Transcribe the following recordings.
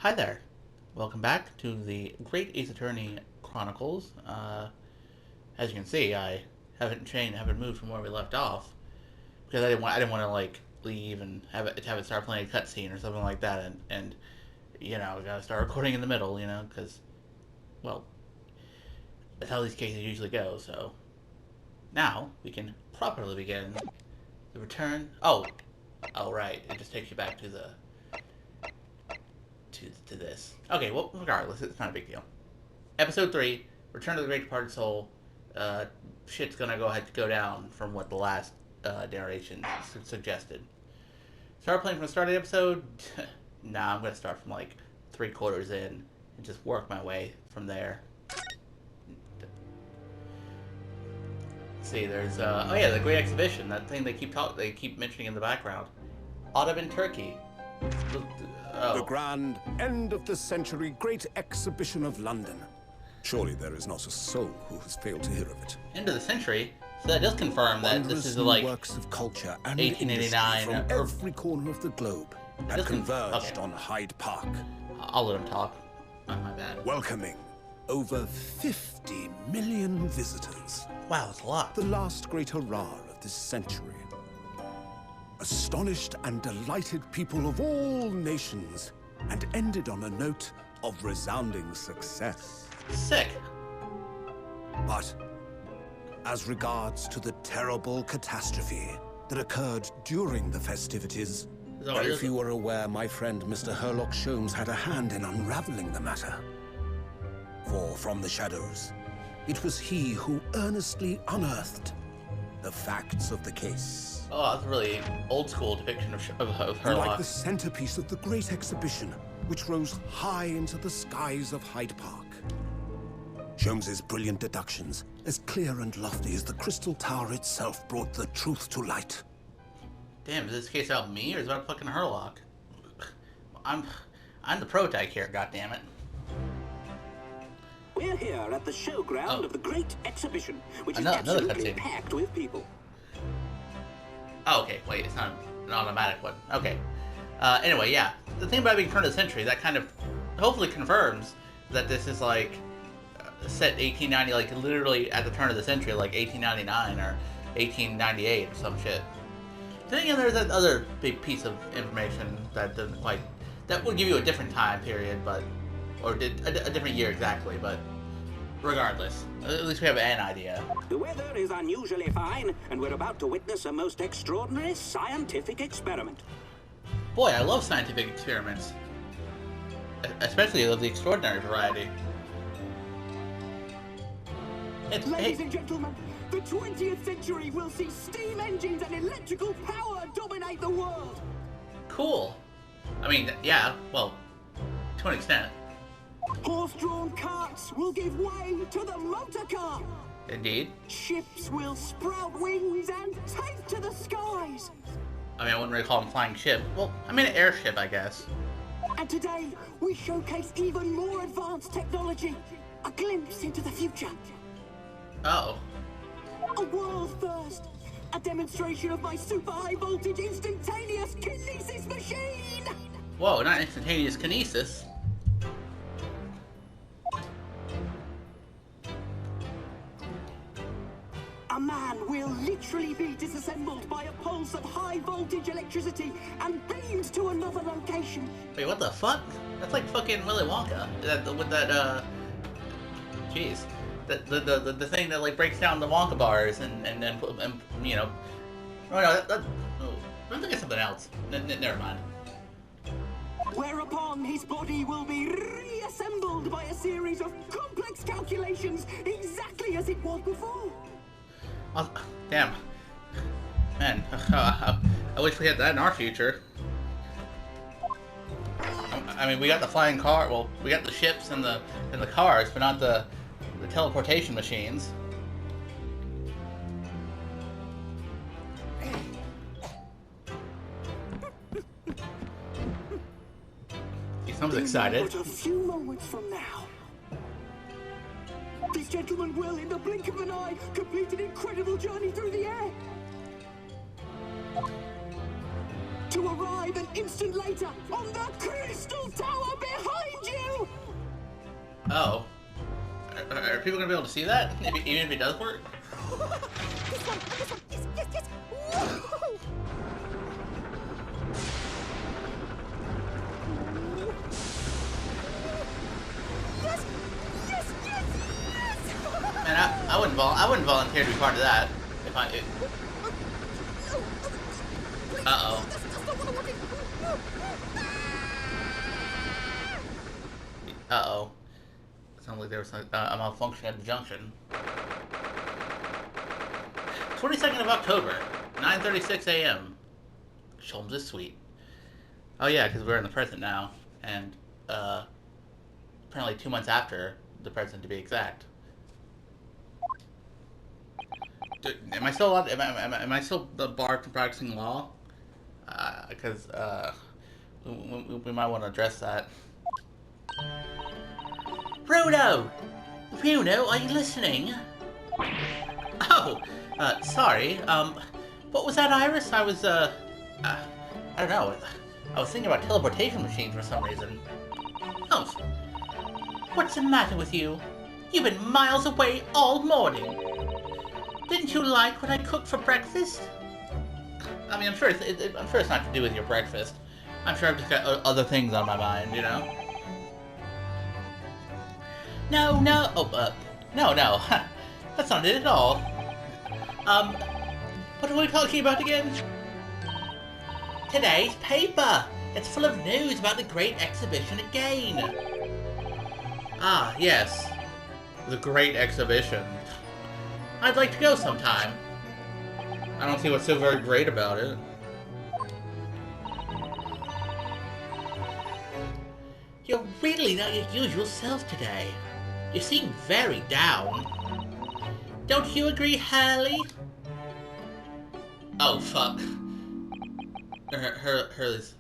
Hi there. Welcome back to the Great Ace Attorney Chronicles. As you can see, I haven't moved from where we left off because I didn't want to like leave and have it start playing a cutscene or something like that, and we gotta start recording in the middle, because well, that's how these cases usually go. So now we can properly begin the return. Oh, right, it just takes you back to this. Okay, well, regardless, it's not a big deal. Episode 3, Return of the Great Departed Soul. Shit's gonna go down from what the last narration suggested. Start playing from the start of the episode? Nah, I'm gonna start from like 3/4 in and just work my way from there. See, there's oh yeah, the Great Exhibition, that thing they keep mentioning in the background. Autumn in Turkey. Oh. The grand end of the century Great Exhibition of London. Surely there is not a soul who has failed to hear of it. End of the century? So that does confirm that this is like works of culture and 1889 from every corner of the globe that converged on Hyde Park. I'll let him talk. Oh, my bad. Welcoming over 50 million visitors. Wow, that's a lot. The last great hurrah of this century. Astonished and delighted people of all nations, and ended on a note of resounding success. Sick. But as regards to the terrible catastrophe that occurred during the festivities, if you were aware, my friend Mr. Herlock Sholmes had a hand in unraveling the matter. For from the shadows, it was he who earnestly unearthed the facts of the case. Oh, that's a really old-school depiction of Herlock. Like the centerpiece of the Great Exhibition, which rose high into the skies of Hyde Park. Sholmes's brilliant deductions, as clear and lofty as the Crystal Tower itself, brought the truth to light. Damn, is this case about me or is it about fucking Herlock? I'm the protag here, goddammit. We're here at the showground of the Great Exhibition, which is Another absolutely packed with people. Oh, okay, wait, it's not an automatic one. Okay. Anyway, yeah. The thing about being turn of the century, that kind of hopefully confirms that this is like set 1890, like literally at the turn of the century, like 1899 or 1898 or some shit. Then again, there's that other big piece of information that doesn't quite, that would give you a different time period, but, or a different year exactly, but regardless, at least we have an idea. The weather is unusually fine, and we're about to witness a most extraordinary scientific experiment. Boy, I love scientific experiments. Especially of the extraordinary variety. Ladies and gentlemen, the 20th century will see steam engines and electrical power dominate the world! Cool. I mean, yeah, well, to an extent. Horse-drawn carts will give way to the motor car! Indeed. Ships will sprout wings and take to the skies! I mean, I wouldn't really call them flying ship. Well, I mean an airship, I guess. And today, we showcase even more advanced technology. A glimpse into the future. Oh. A world first! A demonstration of my super high voltage instantaneous kinesis machine! Whoa, not instantaneous kinesis. A man will literally be disassembled by a pulse of high voltage electricity and beamed to another location. Wait, what the fuck? That's like fucking Willy Wonka. Jeez. The thing that like breaks down the Wonka bars and you know. Oh no, I'm thinking something else. Never mind. Whereupon his body will be reassembled by a series of complex calculations exactly as it was before. Oh, damn. Man, I wish we had that in our future. I mean, we got the flying car. Well, we got the ships and the cars, but not the teleportation machines. He sounds excited. But a few moments from now, this gentleman will, in the blink of an eye, complete an incredible journey through the air. To arrive an instant later on the Crystal Tower behind! Oh. Are people gonna be able to see that? Even if it does work? This one, yes. Whoa! Yes. Man, I wouldn't volunteer to be part of that. If I. Uh-oh. Uh-oh. Sounds like there was a malfunction at the junction. 22nd of October, 9:36 a.m. Sholmes is sweet. Oh yeah, because we're in the present now, and apparently 2 months after the present, to be exact. Am I still allowed? Am I still barred from practicing law? Because we might want to address that. Bruno, are you listening? Oh, sorry. What was that, Iris? I was I don't know. I was thinking about teleportation machines for some reason. Oh, what's the matter with you? You've been miles away all morning. Didn't you like what I cooked for breakfast? I mean, I'm sure it's not to do with your breakfast. I'm sure I've just got other things on my mind, you know? No. Oh, no. That's not it at all. What are we talking about again? Today's paper. It's full of news about the great exhibition again. Ah, yes. The great exhibition. I'd like to go sometime. I don't see what's so very great about it. You're really not your usual self today. You seem very down. Don't you agree, Hurley? Oh, fuck. Hurley's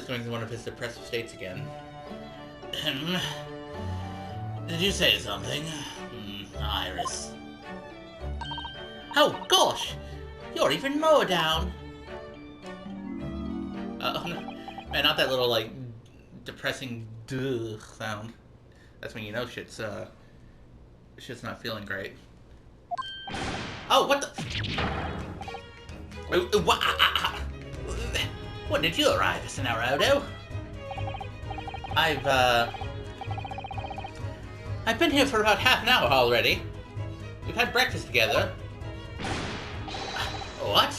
going through one of his depressive states again. Did you say something? Iris. Oh, gosh! You're even more down! Man, not that little, like, depressing duh sound. That's when you know shit's not feeling great. Oh, what the... When did you arrive, Mr. Naruto? I've been here for about half an hour already. We've had breakfast together. What?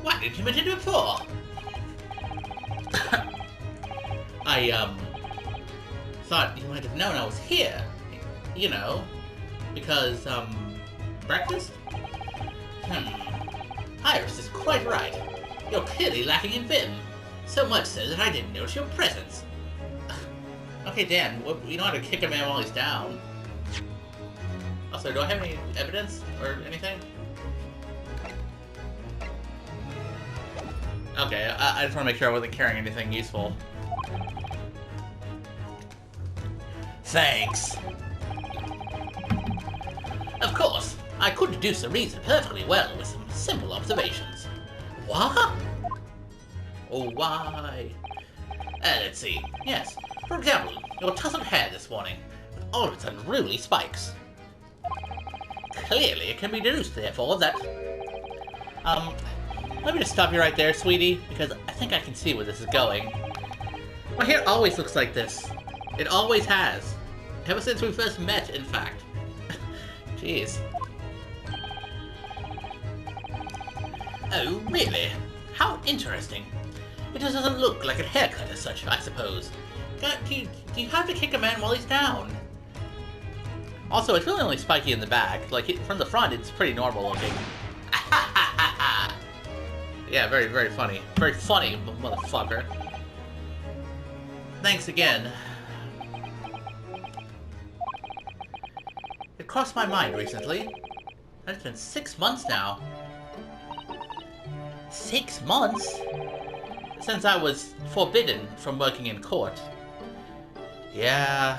Why didn't you mention it before? I, thought you might have known I was here. You know, because, breakfast? Iris is quite right. You're clearly lacking in vim. So much so that I didn't notice your presence. Okay, Dan, you know how to kick a man while he's down. Also, do I have any evidence or anything? Okay, I just want to make sure I wasn't carrying anything useful. Thanks. Of course, I could deduce the reason perfectly well with some simple observations. What? Oh, why? Let's see. Yes. For example, your tousled hair this morning, with all of its unruly spikes. Clearly, it can be deduced, therefore, that... let me just stop you right there, sweetie, because I think I can see where this is going. My hair always looks like this. It always has. Ever since we first met, in fact. Jeez. Oh, really? How interesting. It just doesn't look like a haircut as such, I suppose. Do you have to kick a man while he's down? Also, it's really only spiky in the back. Like, from the front, it's pretty normal looking. Yeah, very, very funny. Very funny, motherfucker. Thanks again. It crossed my mind recently. It's been 6 months now. 6 months? Since I was forbidden from working in court. Yeah.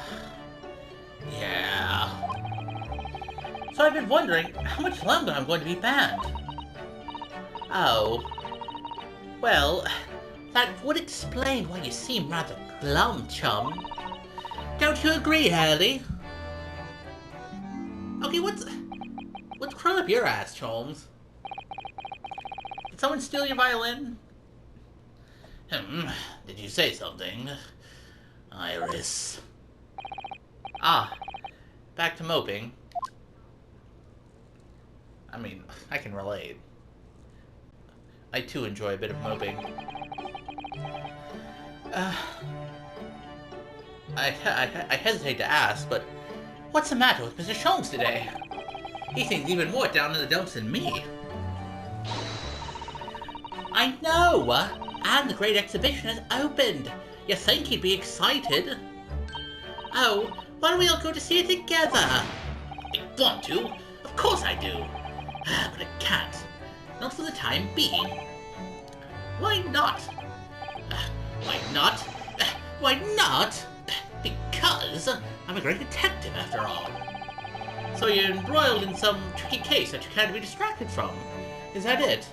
So I've been wondering how much longer I'm going to be banned. Oh. Well, That would explain why you seem rather glum, chum. Don't you agree, Hurley? Okay, what's curled up your ass, Cholmes? Did someone steal your violin? Did you say something? Iris. Ah, back to moping. I mean, I can relate. I too enjoy a bit of moping. I hesitate to ask, but what's the matter with Mr. Sholmes today? He seems even more down in the dumps than me. I know! And the great exhibition has opened. You think he'd be excited? Oh, why don't we all go to see it together? I want to. Of course I do. But I can't. Not for the time being. Why not? Why not? Why not? Because I'm a great detective, after all. So you're embroiled in some tricky case that you can't be distracted from. Is that it?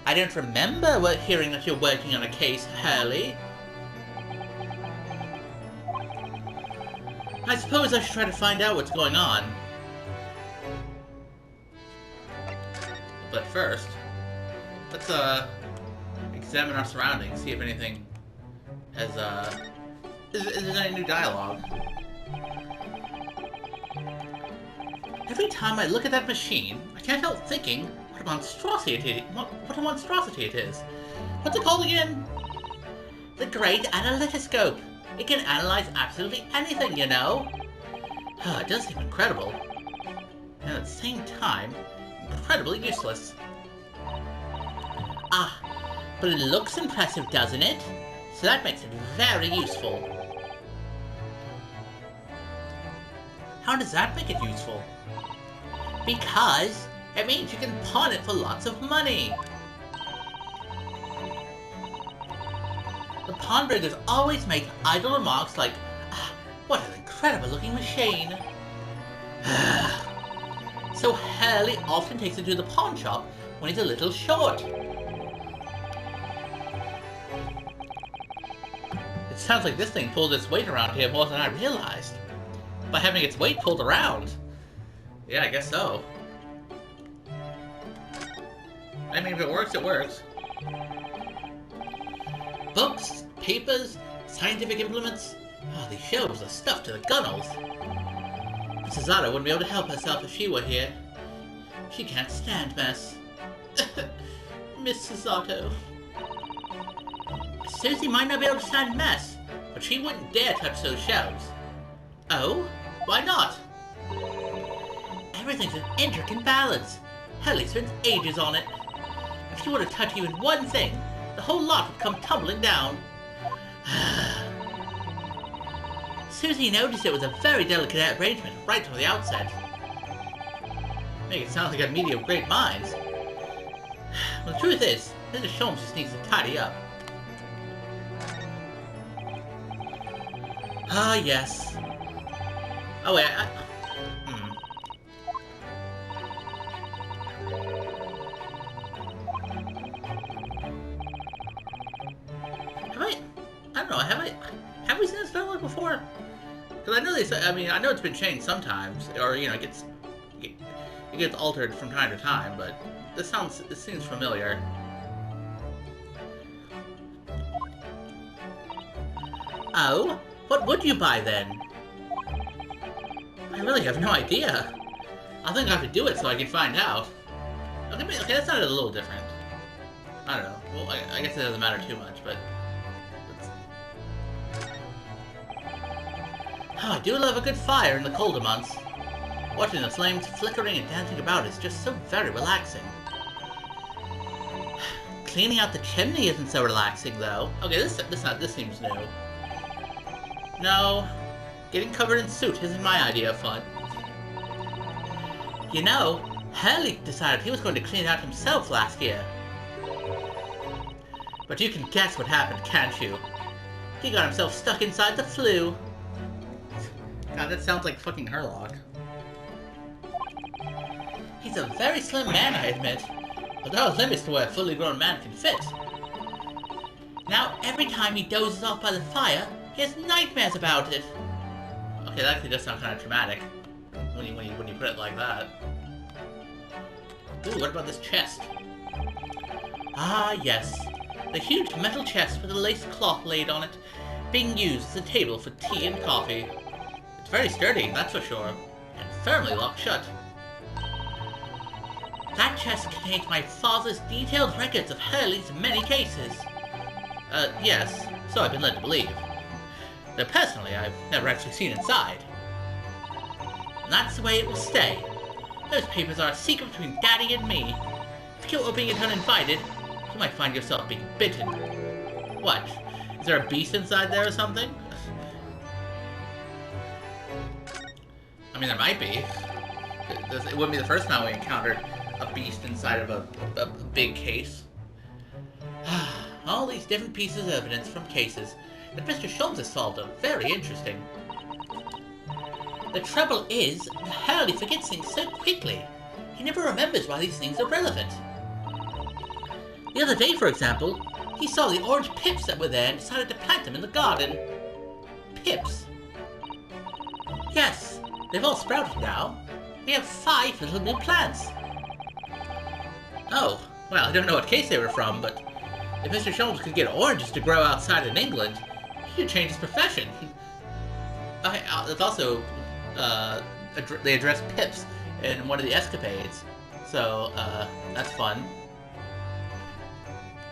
I don't remember hearing that you're working on a case, Hurley. I suppose I should try to find out what's going on. But first, let's examine our surroundings, see if anything has is there any new dialogue. Every time I look at that machine, I can't help thinking what a monstrosity it is. What's it called again? The Great Analytoscope. It can analyze absolutely anything, you know. It does seem incredible. And at the same time, incredibly useless. Ah, but it looks impressive, doesn't it? So that makes it very useful. How does that make it useful? Because it means you can pawn it for lots of money. The pawnbrokers always make idle remarks like, what an incredible looking machine. So Hurley often takes it to the pawn shop when he's a little short. It sounds like this thing pulls its weight around here more than I realized. By having its weight pulled around. Yeah, I guess so. I mean, if it works, it works. Books, papers, scientific implements. Oh, these shelves are stuffed to the gunnels. Mrs. Otto wouldn't be able to help herself if she were here. She can't stand mess. Mrs. Otto. Susie might not be able to stand mess, but she wouldn't dare touch those shelves. Oh? Why not? Everything's in intricate balance. Hurley spent ages on it. If she were to touch even one thing, the whole lot would come tumbling down. Susie noticed it was a very delicate arrangement right from the outset. Make it sound like a meeting of great minds. Well, the truth is, Mr. Sholmes just needs to tidy up. Ah, yes. Oh, wait, Have we seen this dialogue before? Because I know I know it's been changed sometimes, or, you know, it gets altered from time to time, but this seems familiar. Oh? What would you buy, then? I really have no idea. I think I have to do it so I can find out. Okay, that sounded a little different. I don't know. Well, I guess it doesn't matter too much, but... Oh, I do love a good fire in the colder months. Watching the flames flickering and dancing about is just so very relaxing. Cleaning out the chimney isn't so relaxing, though. Okay, this seems new. No, getting covered in soot isn't my idea of fun. You know, Hurley decided he was going to clean it out himself last year. But you can guess what happened, can't you? He got himself stuck inside the flue. God, that sounds like fucking Herlock. He's a very slim man, I admit. But there are limits to where a fully grown man can fit. Now, every time he dozes off by the fire, he has nightmares about it. Okay, that actually does sound kind of traumatic when you put it like that. Ooh, what about this chest? Ah, yes. The huge metal chest with a lace cloth laid on it, being used as a table for tea and coffee. It's very sturdy, that's for sure, and firmly locked shut. That chest contains my father's detailed records of Hurley's many cases. Yes, so I've been led to believe. Though personally, I've never actually seen inside. And that's the way it will stay. Those papers are a secret between Daddy and me. If you were being uninvited, you might find yourself being bitten. What? Is there a beast inside there or something? I mean, there might be. It wouldn't be the first time we encountered a beast inside of a big case. All these different pieces of evidence from cases that Mr. Sholmes has solved are very interesting. The trouble is, Hurley forgets things so quickly. He never remembers why these things are relevant. The other day, for example, he saw the orange pips that were there and decided to plant them in the garden. Pips? Yes, they've all sprouted now. We have 5 little new plants. Oh, well, I don't know what case they were from, but if Mr. Sholmes could get oranges to grow outside in England, he could change his profession. That's also, they address pips in one of the escapades, so, that's fun.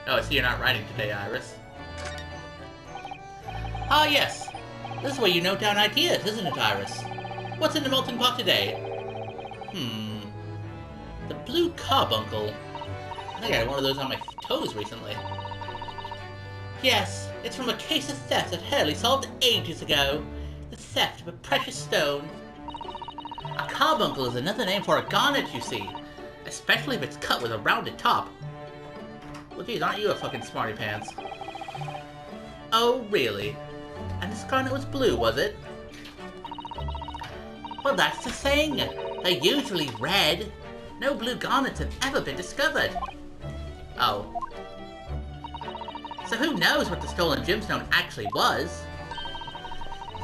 Oh, I see you're not writing today, Iris. Ah, yes. This is where you note down ideas, isn't it, Iris? What's in the melting pot today? The blue carbuncle. I think I had one of those on my toes recently. Yes, it's from a case of theft that Hurley solved ages ago. The theft of a precious stone. A carbuncle is another name for a garnet, you see. Especially if it's cut with a rounded top. Well, geez, aren't you a fucking smarty pants? Oh, really? And this garnet was blue, was it? Well, that's the thing. They're usually red. No blue garnets have ever been discovered. Oh. So who knows what the stolen gemstone actually was?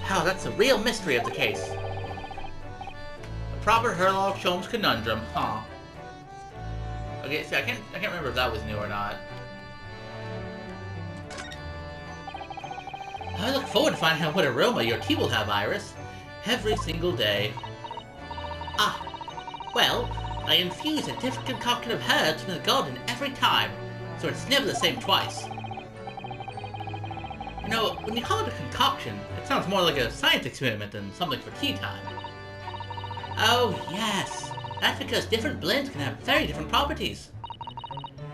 Oh, that's the real mystery of the case. A proper Sherlock Holmes conundrum, huh? Okay, see, I can't remember if that was new or not. I look forward to finding out what aroma your tea will have, Iris. Every single day. Ah, well, I infuse a different concoction of herbs from the garden every time, so it's never the same twice. You know, when you call it a concoction, it sounds more like a science experiment than something for tea time. Oh, yes. That's because different blends can have very different properties.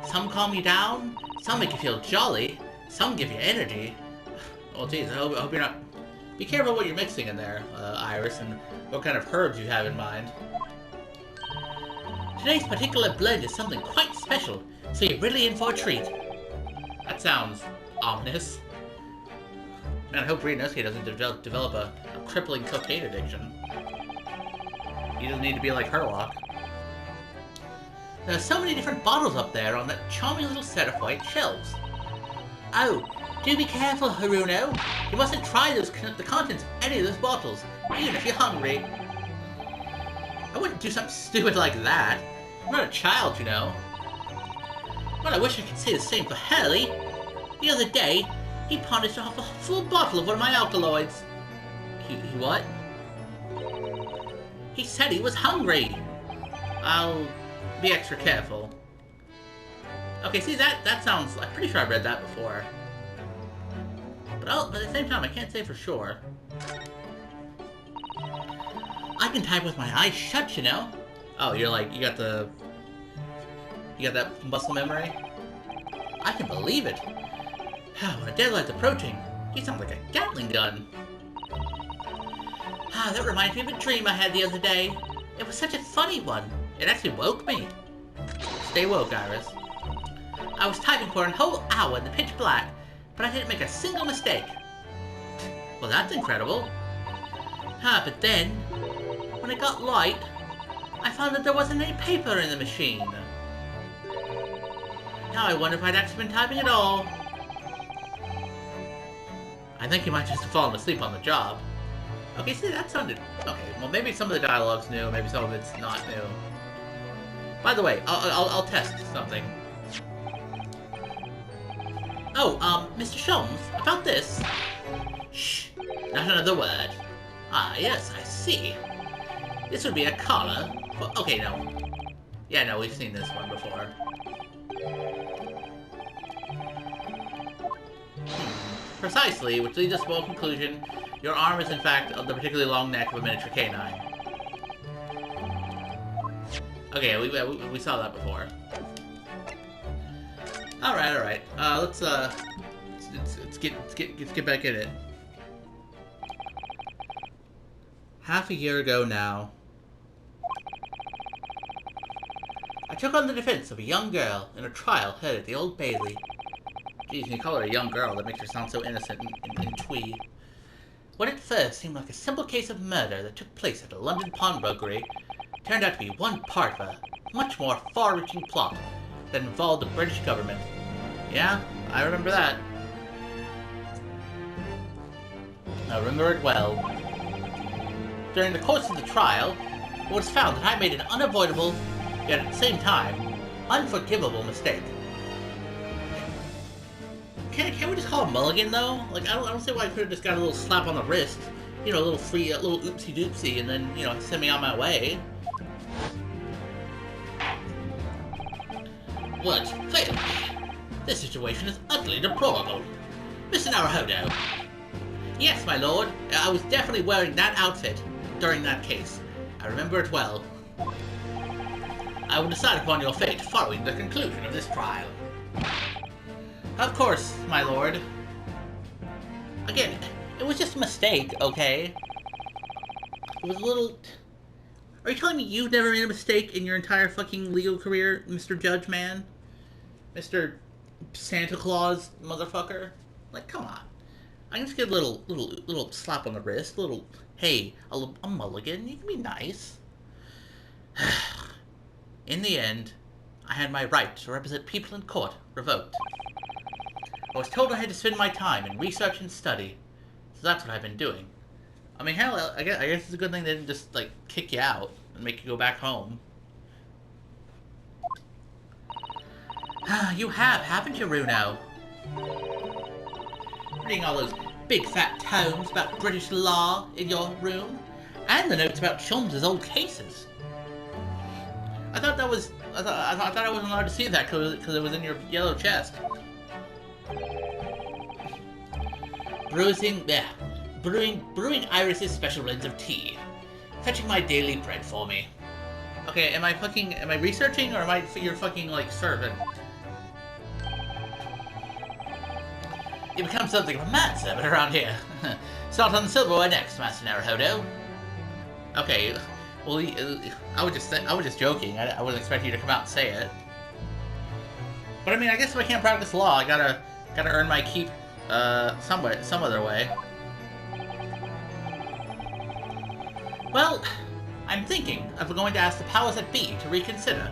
Some calm you down, some make you feel jolly, some give you energy. Oh, geez, I hope you're not... Be careful what you're mixing in there, Iris, and what kind of herbs you have in mind. Today's particular blend is something quite special, so you're really in for a treat. That sounds ominous. Man, I hope Rienosuke doesn't develop a crippling cocaine addiction. He doesn't need to be like Herlock. There are so many different bottles up there on that charming little set of white shelves. Oh, do be careful, Haruno. You mustn't try the contents of any of those bottles, even if you're hungry. I wouldn't do something stupid like that. I'm not a child, you know. Well, I wish I could say the same for Hurley. The other day, he polished off a full bottle of one of my alkaloids. He what? He said he was hungry. I'll be extra careful. Okay, see, that sounds... I'm pretty sure I've read that before. But at the same time, I can't say for sure. I can type with my eyes shut, you know? Oh, you're like, you got that muscle memory? I can believe it. When a deadline's approaching, he sounds like a Gatling gun. That reminds me of a dream I had the other day. It was such a funny one. It actually woke me. Stay woke, Iris. I was typing for a whole hour in the pitch black, but I didn't make a single mistake. Well, that's incredible. But then, when it got light, I found that there wasn't any paper in the machine. Now I wonder if I'd actually been typing at all. I think you might just have fallen asleep on the job. Okay, see, that sounded... Okay, well, maybe some of the dialogue's new, maybe some of it's not new. By the way, I'll test something. Oh, Mr. Sholmes, about this. Shh, not another word. Ah, yes, I see. This would be a collar. Well, okay, no. Yeah, no, we've seen this one before. Precisely, which leads us to a conclusion. Your arm is, in fact, the particularly long neck of a miniature canine. Okay, we saw that before. Alright. Let's get back in it. Half a year ago now, I took on the defense of a young girl in a trial held at the Old Bailey. Geez, you call her a young girl, that makes her sound so innocent and twee. What at first seemed like a simple case of murder that took place at a London pawnbrokery turned out to be one part of a much more far-reaching plot that involved the British government. Yeah, I remember that. I remember it well. During the course of the trial, it was found that I made an unavoidable, yet at the same time, unforgivable mistake. Can't we just call him Mulligan, though? Like, I don't see why I could have just got a little slap on the wrist. You know, a little oopsie-doopsie, and then, you know, send me on my way. Words fail me. This situation is utterly deplorable. Mr. Naruhodo. Yes, my lord. I was definitely wearing that outfit during that case. I remember it well. I will decide upon your fate following the conclusion of this trial. Of course, my lord. Again, it was just a mistake, okay? It was a little... Are you telling me you've never made a mistake in your entire fucking legal career, Mr. Judge Man? Mr. Santa Claus motherfucker? Like, come on. I can just get a little slap on the wrist, a little, hey, a mulligan, you can be nice. In the end, I had my right to represent people in court revoked. I was told I had to spend my time in research and study, so that's what I've been doing. I mean, hell, I guess it's a good thing they didn't just, like, kick you out and make you go back home. You have, haven't you, Runo? Reading all those big fat tomes about British law in your room, and the notes about Sholmes' old cases. I thought I wasn't allowed to see that because it was in your yellow chest. Brewing Iris's special blends of tea. Fetching my daily bread for me. Okay, am I researching, or am I your fucking, like, servant? You become something of a mad servant around here. Start on the silverware next, Master Naruhodo. Okay, well, I was just joking. I wasn't expecting you to come out and say it. But I mean, I guess if I can't practice law, I gotta earn my keep, some other way. Well, I'm thinking of going to ask the powers that be to reconsider.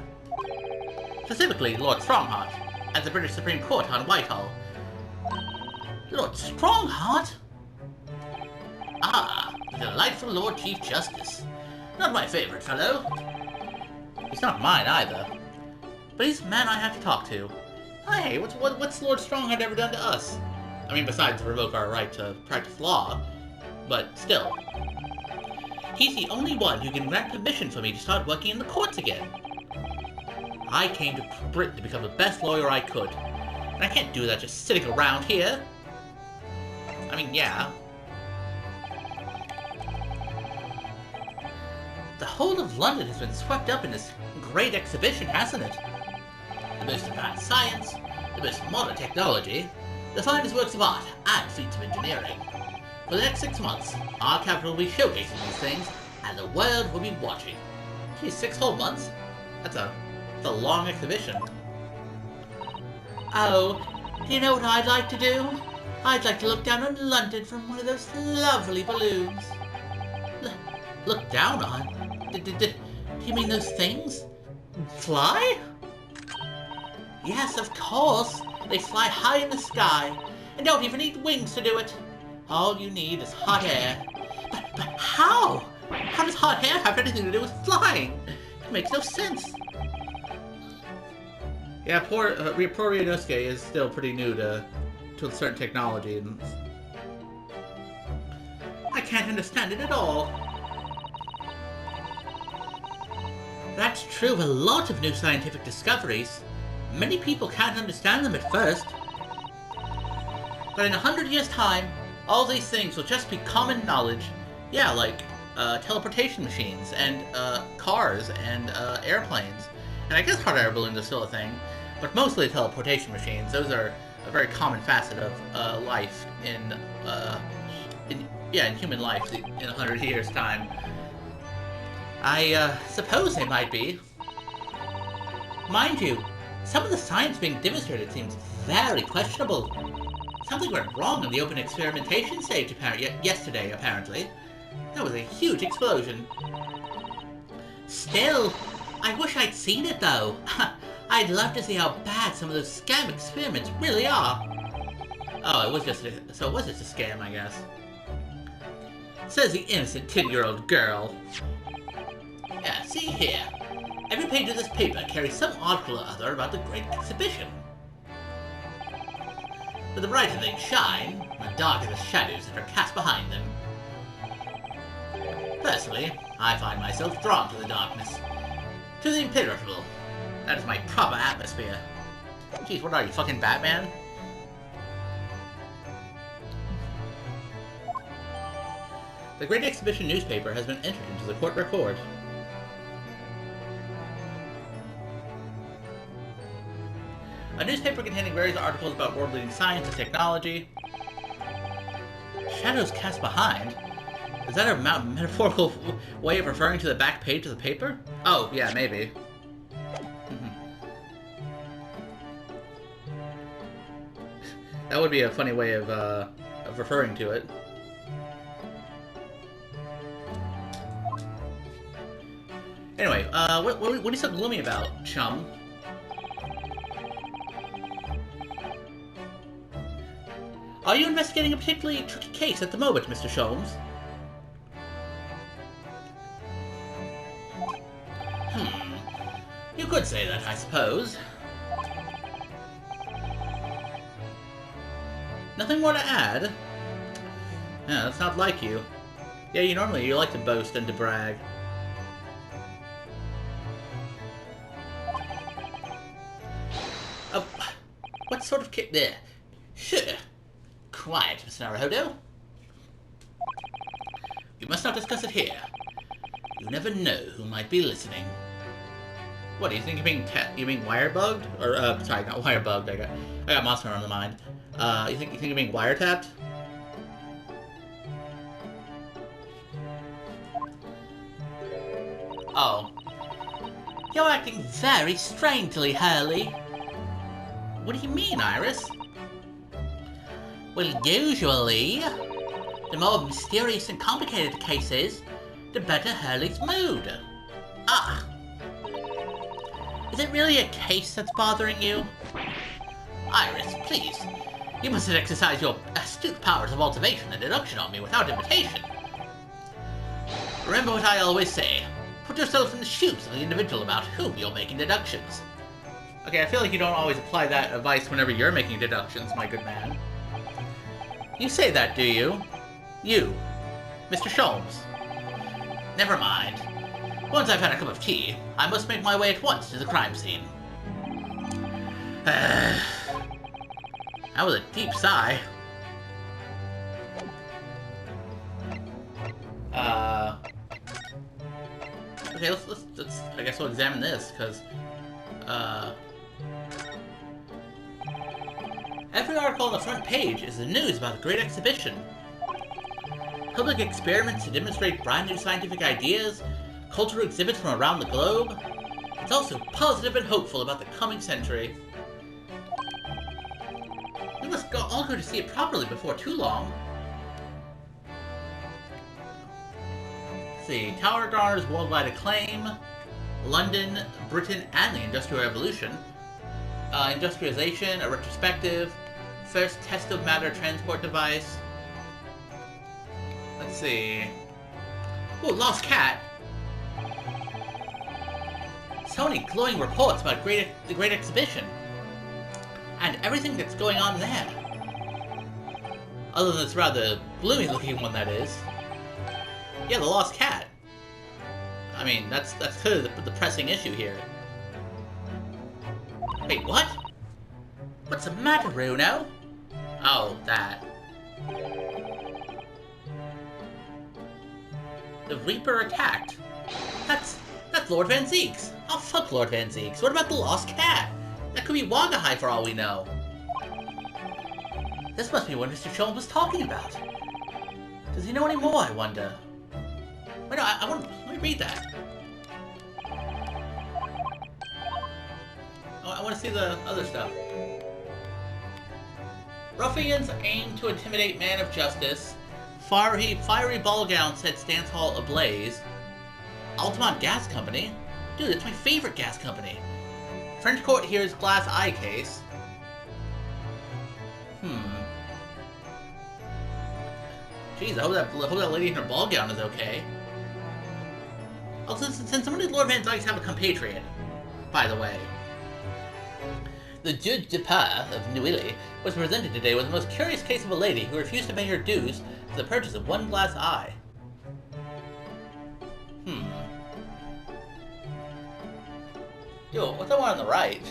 Specifically, Lord Strongheart, at the British Supreme Court on Whitehall. Lord Strongheart? Ah, the delightful Lord Chief Justice. Not my favorite fellow. He's not mine either. But he's the man I have to talk to. Hey, what's Lord Strongheart ever done to us? I mean, besides revoke our right to practice law. But still. He's the only one who can grant permission for me to start working in the courts again. I came to Britain to become the best lawyer I could. And I can't do that just sitting around here. I mean, yeah. The whole of London has been swept up in this great exhibition, hasn't it? The most advanced science, the most modern technology, the finest works of art, and feats of engineering. For the next 6 months, our capital will be showcasing these things, and the world will be watching. Geez, 6 whole months? That's a long exhibition. Oh, do you know what I'd like to do? I'd like to look down on London from one of those lovely balloons. Look down on? Do you mean those things? Fly? Yes, of course. They fly high in the sky and don't even need wings to do it. All you need is hot air. But how? How does hot air have anything to do with flying? It makes no sense. Yeah, poor Ryunosuke is still pretty new to a certain technology. And I can't understand it at all. That's true of a lot of new scientific discoveries. Many people can't understand them at first. But in 100 years' time, all these things will just be common knowledge. Yeah, like teleportation machines, and cars, and airplanes. And I guess hot air balloons are still a thing, but mostly teleportation machines. Those are a very common facet of life in human life in 100 years' time. I suppose they might be. Mind you, some of the science being demonstrated seems very questionable. Something went wrong in the open experimentation stage yesterday, apparently. That was a huge explosion. Still, I wish I'd seen it, though. I'd love to see how bad some of those scam experiments really are. Oh, it was just a scam, I guess. Says the innocent 10-year-old girl. Yeah, see here. Every page of this paper carries some article or other about the Great Exhibition. But the brighter they shine, the darker the shadows that are cast behind them. Personally, I find myself drawn to the darkness. To the impenetrable. That is my proper atmosphere. Jeez, what are you, fucking Batman? The Great Exhibition newspaper has been entered into the court record. A newspaper containing various articles about world-leading science and technology. Shadows cast behind? Is that a metaphorical way of referring to the back page of the paper? Oh, yeah, maybe. That would be a funny way of referring to it. Anyway, what are you so gloomy about, chum? Are you investigating a particularly tricky case at the moment, Mr. Sholmes? You could say that, I suppose. Nothing more to add? Yeah, that's not like you. Yeah, you like to boast and to brag. What sort of kid there? Sure. Quiet, Mr. Naruhodo. We must not discuss it here. You never know who might be listening. What, do you think you're being wire-bugged? Or, sorry, not wire-bugged, I got Monster on the mind. You think you're being wiretapped? Oh. You're acting very strangely, Hurley. What do you mean, Iris? Well, usually, the more mysterious and complicated the case is, the better Hurley's mood. Ah. Is it really a case that's bothering you? Iris, please. You mustn't exercise your astute powers of observation and deduction on me without invitation. Remember what I always say. Put yourself in the shoes of the individual about whom you're making deductions. Okay, I feel like you don't always apply that advice whenever you're making deductions, my good man. You say that, do you? You, Mr. Sholmes. Never mind. Once I've had a cup of tea, I must make my way at once to the crime scene. That was a deep sigh. Okay, let's I guess we'll examine this, because, every article on the front page is the news about the Great Exhibition. Public experiments to demonstrate brand new scientific ideas, cultural exhibits from around the globe. It's also positive and hopeful about the coming century. We must all go to see it properly before too long. Let's see, Tower garners worldwide acclaim, London, Britain, and the Industrial Revolution. Industrialization, a retrospective, first test of matter transport device. Let's see. Ooh, Lost Cat. So many glowing reports about the Great Exhibition. And everything that's going on there. Other than this rather gloomy looking one, that is. Yeah, the Lost Cat. I mean, that's clearly the pressing issue here. Wait, what? What's the matter, Bruno? Oh, that. The Reaper attacked. That's Lord Van Zieks. Oh, fuck Lord Van Zieks. What about the Lost Cat? That could be Wagahai for all we know. This must be what Mr. Sholm was talking about. Does he know any more, I wonder? Wait, no, let me read that. Oh, I want to see the other stuff. Ruffians aim to intimidate man of justice. Fiery ball gown sets dance hall ablaze. Altamont Gas Company? Dude, it's my favorite gas company. French court hears glass eye case. Jeez, I hope that lady in her ball gown is okay. Also, since some of these Lord Van Zieks have a compatriot, by the way. The Juge de Paix of Neuilly was presented today with the most curious case of a lady who refused to pay her dues for the purchase of one glass eye. Yo, what's that one on the right?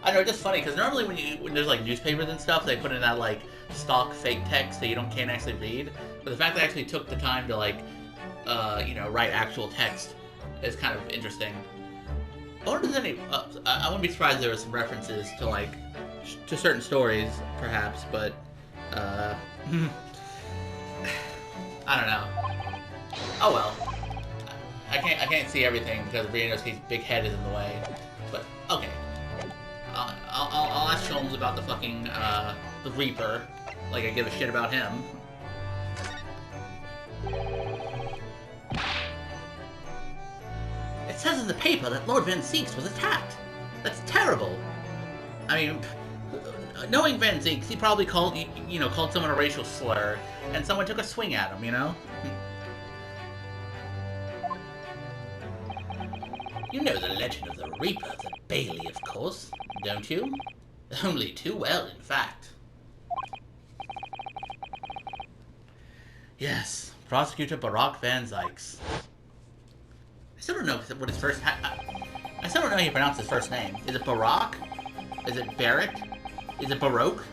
I know, it's just funny, because normally when there's like newspapers and stuff, they put in that like stock fake text that you can't actually read. But the fact that I actually took the time to like, write actual text is kind of interesting. I wonder if there's any. I wouldn't be surprised if there were some references to like to certain stories, perhaps, but I don't know. Oh well. I can't see everything because Reno's big head is in the way. But okay. I'll ask Sholmes about the fucking the Reaper, like I give a shit about him. It says in the paper that Lord Van Zieks was attacked. That's terrible. I mean, knowing Van Zieks, he probably called someone a racial slur, and someone took a swing at him, you know? You know the legend of the Reaper, the Bailey, of course, don't you? Only too well, in fact. Yes, Prosecutor Barak Van Zieks. I still don't know what his first... I still don't know how you pronounce his first name. Is it Barak? Is it Barak? Is it Baroque?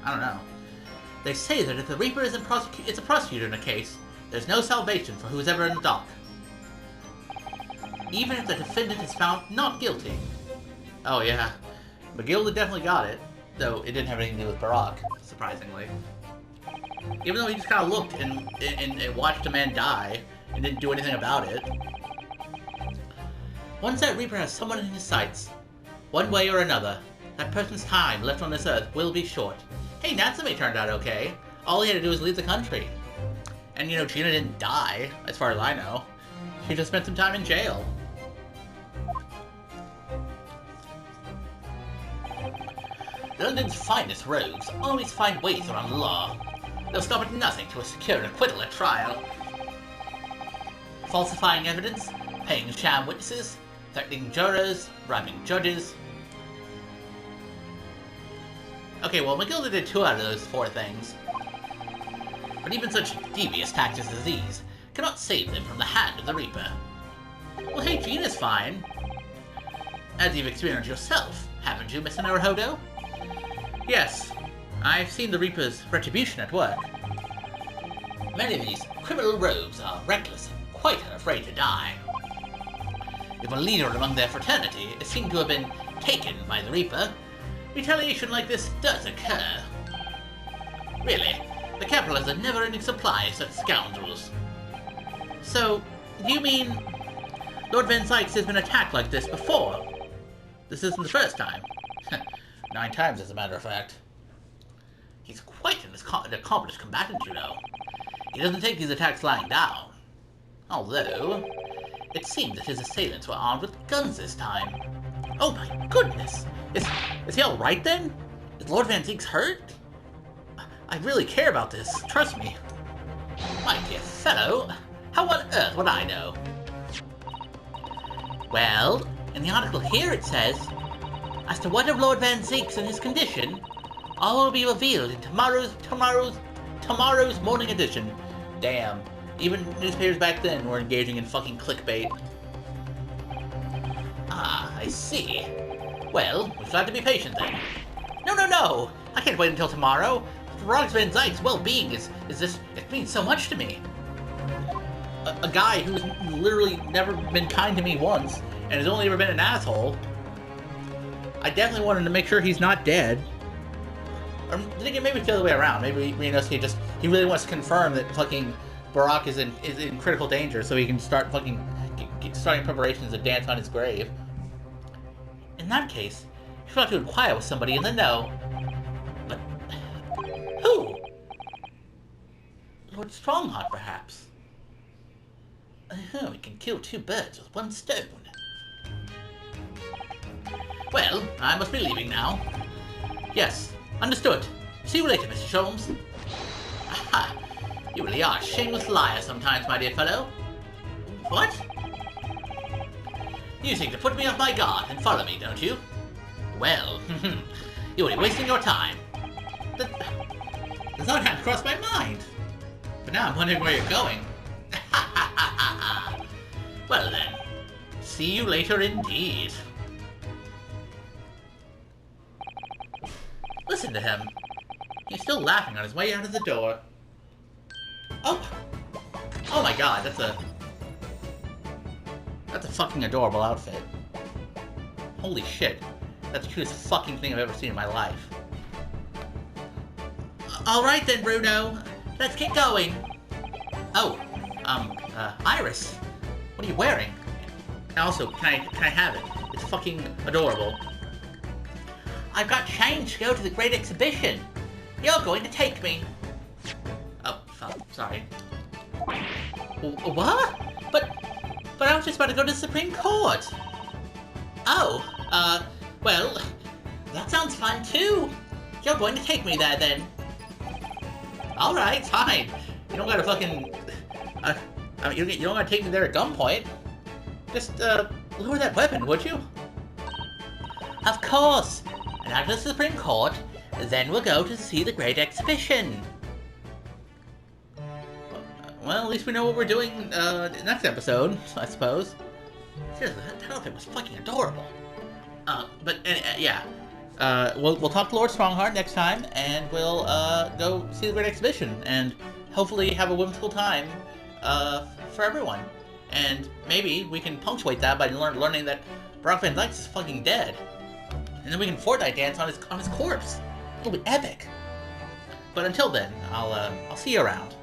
I don't know. They say that if the Reaper is a prosecutor in a case, there's no salvation for who's ever in the dock. Even if the defendant is found not guilty. Oh yeah, McGilda definitely got it, though it didn't have anything to do with Barak, surprisingly. Even though he just kind of looked and watched a man die and didn't do anything about it. Once that Reaper has someone in his sights, one way or another, that person's time left on this earth will be short. Hey, Natsume turned out okay. All he had to do was leave the country. And Gina didn't die, as far as I know. She just spent some time in jail. London's finest rogues always find ways around the law. They'll stop at nothing to secure an acquittal at trial. Falsifying evidence, paying sham witnesses, threatening jurors, bribing judges. Okay, well, McGilda did 2 out of those 4 things. But even such devious tactics as these cannot save them from the hand of the Reaper. Well, hey, Gina's fine. As you've experienced yourself, haven't you, Mr. Naruhodo? Yes, I've seen the Reaper's retribution at work. Many of these criminal rogues are reckless and quite unafraid to die. If a leader among their fraternity is seen to have been taken by the Reaper, retaliation like this does occur. Really, the capital has a never-ending supply of such scoundrels. So, do you mean Lord Van Zieks has been attacked like this before? This isn't the first time. 9 times, as a matter of fact. He's quite an accomplished combatant, you know. He doesn't take these attacks lying down. Although, It seemed that his assailants were armed with guns this time. Oh my goodness! Is he alright then? Is Lord Van Zieks hurt? I really care about this, trust me. My dear fellow, how on earth would I know? Well, in the article here it says, as to what of Lord Van Zieks and his condition, all will be revealed in tomorrow's morning edition. Damn, even newspapers back then were engaging in fucking clickbait. Ah, I see. Well, we'll have to be patient then. No! I can't wait until tomorrow. Barak Van Zieks' well-being it means so much to me. A guy who's literally never been kind to me once, and has only ever been an asshole. I definitely wanted to make sure he's not dead. Or maybe it's the other way around. Maybe he really wants to confirm that fucking Barak is in critical danger, so he can start fucking starting preparations to dance on his grave. In that case, you should have to inquire with somebody in the know. But who? Lord Strongheart, perhaps. We can kill two birds with one stone. Well, I must be leaving now. Yes, understood. See you later, Mr. Sholmes. Aha! You really are a shameless liar sometimes, my dear fellow. What? You seem to put me off my guard and follow me, don't you? Well, you're only wasting your time. The thought hadn't crossed my mind. But now I'm wondering where you're going. Well then, see you later indeed. Listen to him. He's still laughing on his way out of the door. Oh! Oh my god, that's a fucking adorable outfit. Holy shit. That's the cutest fucking thing I've ever seen in my life. Alright then, Bruno. Let's get going. Oh, Iris. What are you wearing? Also, can I have it? It's fucking adorable. I've got change to go to the Great Exhibition. You're going to take me. Oh, fuck, sorry. What? But I was just about to go to the Supreme Court. Oh, well, that sounds fun too. You're going to take me there then. Alright, fine. You don't gotta fucking... you don't gotta take me there at gunpoint. Just, lower that weapon, would you? Of course. And after the Supreme Court, then we'll go to see the Great Exhibition. Well, at least we know what we're doing, next episode, I suppose. Seriously, that outfit was fucking adorable. Yeah. We'll talk to Lord Strongheart next time, and we'll, go see the Great Exhibition, and hopefully have a whimsical time, for everyone. And maybe we can punctuate that by learning that Barak Van Zieks is fucking dead. And then we can Fortnite dance on his corpse. It'll be epic. But until then, I'll see you around.